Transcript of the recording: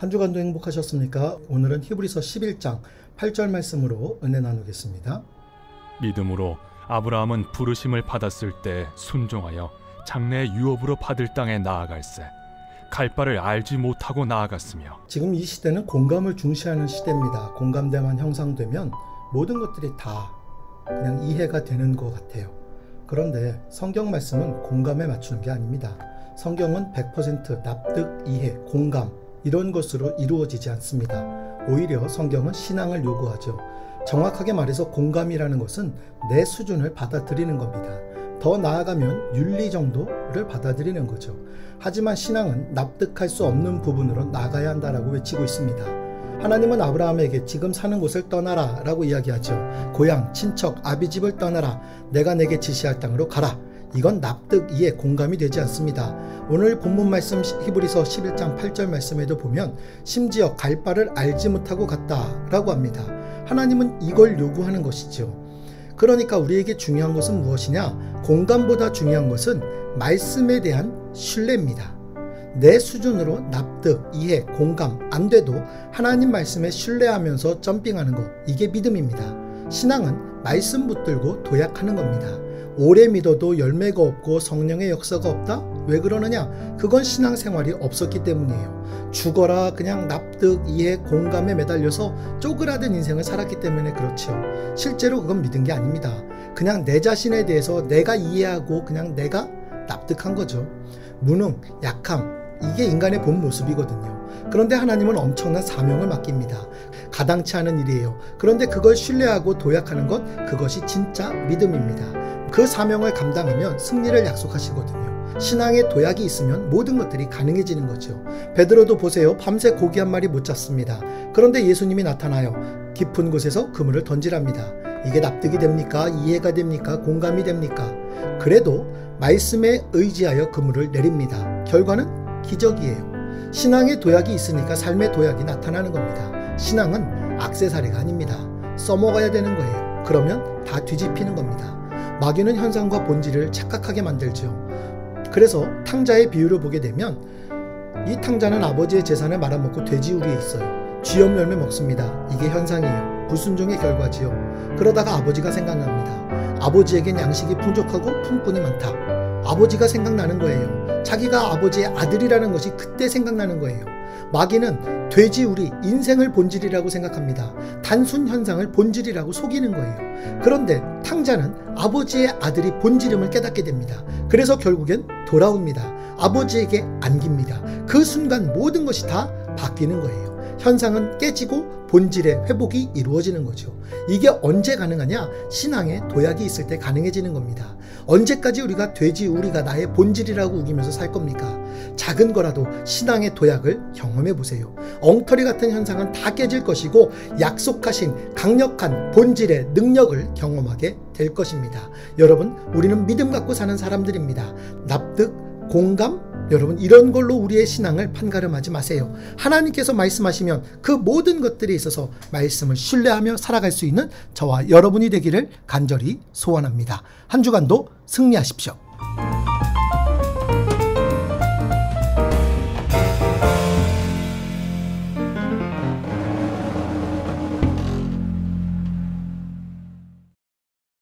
한 주간도 행복하셨습니까? 오늘은 히브리서 11장 8절 말씀으로 은혜 나누겠습니다. 믿음으로 아브라함은 부르심을 받았을 때 순종하여 장래의 유업으로 받을 땅에 나아갈세 갈 바를 알지 못하고 나아갔으며. 지금 이 시대는 공감을 중시하는 시대입니다. 공감대만 형성되면 모든 것들이 다 그냥 이해가 되는 것 같아요. 그런데 성경 말씀은 공감에 맞추는 게 아닙니다. 성경은 100% 납득, 이해, 공감 이런 것으로 이루어지지 않습니다. 오히려 성경은 신앙을 요구하죠. 정확하게 말해서 공감이라는 것은 내 수준을 받아들이는 겁니다. 더 나아가면 윤리 정도를 받아들이는 거죠. 하지만 신앙은 납득할 수 없는 부분으로 나가야 한다라고 외치고 있습니다. 하나님은 아브라함에게 지금 사는 곳을 떠나라 라고 이야기하죠. 고향, 친척, 아비집을 떠나라. 내가 내게 지시할 땅으로 가라. 이건 납득, 이해, 공감이 되지 않습니다. 오늘 본문 말씀 히브리서 11장 8절 말씀에도 보면 심지어 갈 바를 알지 못하고 갔다라고 합니다. 하나님은 이걸 요구하는 것이죠. 그러니까 우리에게 중요한 것은 무엇이냐? 공감보다 중요한 것은 말씀에 대한 신뢰입니다. 내 수준으로 납득, 이해, 공감 안 돼도 하나님 말씀에 신뢰하면서 점핑하는 것, 이게 믿음입니다. 신앙은 말씀 붙들고 도약하는 겁니다. 오래 믿어도 열매가 없고 성령의 역사가 없다? 왜 그러느냐? 그건 신앙생활이 없었기 때문이에요. 죽어라 그냥 납득, 이해, 공감에 매달려서 쪼그라든 인생을 살았기 때문에 그렇죠. 실제로 그건 믿은 게 아닙니다. 그냥 내 자신에 대해서 내가 이해하고 그냥 내가 납득한 거죠. 무능, 약함, 이게 인간의 본 모습이거든요. 그런데 하나님은 엄청난 사명을 맡깁니다. 가당치 않은 일이에요. 그런데 그걸 신뢰하고 도약하는 것, 그것이 진짜 믿음입니다. 그 사명을 감당하면 승리를 약속하시거든요. 신앙의 도약이 있으면 모든 것들이 가능해지는 거죠. 베드로도 보세요. 밤새 고기 한 마리 못 잡습니다. 그런데 예수님이 나타나요. 깊은 곳에서 그물을 던지랍니다. 이게 납득이 됩니까? 이해가 됩니까? 공감이 됩니까? 그래도 말씀에 의지하여 그물을 내립니다. 결과는 기적이에요. 신앙의 도약이 있으니까 삶의 도약이 나타나는 겁니다. 신앙은 액세서리가 아닙니다. 써먹어야 되는 거예요. 그러면 다 뒤집히는 겁니다. 마귀는 현상과 본질을 착각하게 만들죠. 그래서 탕자의 비유를 보게 되면 이 탕자는 아버지의 재산을 말아먹고 돼지우리에 있어요. 쥐염 열매 먹습니다. 이게 현상이에요. 불순종의 결과지요. 그러다가 아버지가 생각납니다. 아버지에겐 양식이 풍족하고 품꾼이 많다. 아버지가 생각나는 거예요. 자기가 아버지의 아들이라는 것이 그때 생각나는 거예요. 마귀는 돼지우리, 인생을 본질이라고 생각합니다. 단순 현상을 본질이라고 속이는 거예요. 그런데 탕자는 아버지의 아들이 본질임을 깨닫게 됩니다. 그래서 결국엔 돌아옵니다. 아버지에게 안깁니다. 그 순간 모든 것이 다 바뀌는 거예요. 현상은 깨지고 본질의 회복이 이루어지는 거죠. 이게 언제 가능하냐? 신앙에 도약이 있을 때 가능해지는 겁니다. 언제까지 우리가 돼지우리가 나의 본질이라고 우기면서 살 겁니까? 작은 거라도 신앙의 도약을 경험해 보세요. 엉터리 같은 현상은 다 깨질 것이고 약속하신 강력한 본질의 능력을 경험하게 될 것입니다. 여러분, 우리는 믿음 갖고 사는 사람들입니다. 납득, 공감, 여러분 이런 걸로 우리의 신앙을 판가름하지 마세요. 하나님께서 말씀하시면 그 모든 것들에 있어서 말씀을 신뢰하며 살아갈 수 있는 저와 여러분이 되기를 간절히 소원합니다. 한 주간도 승리하십시오.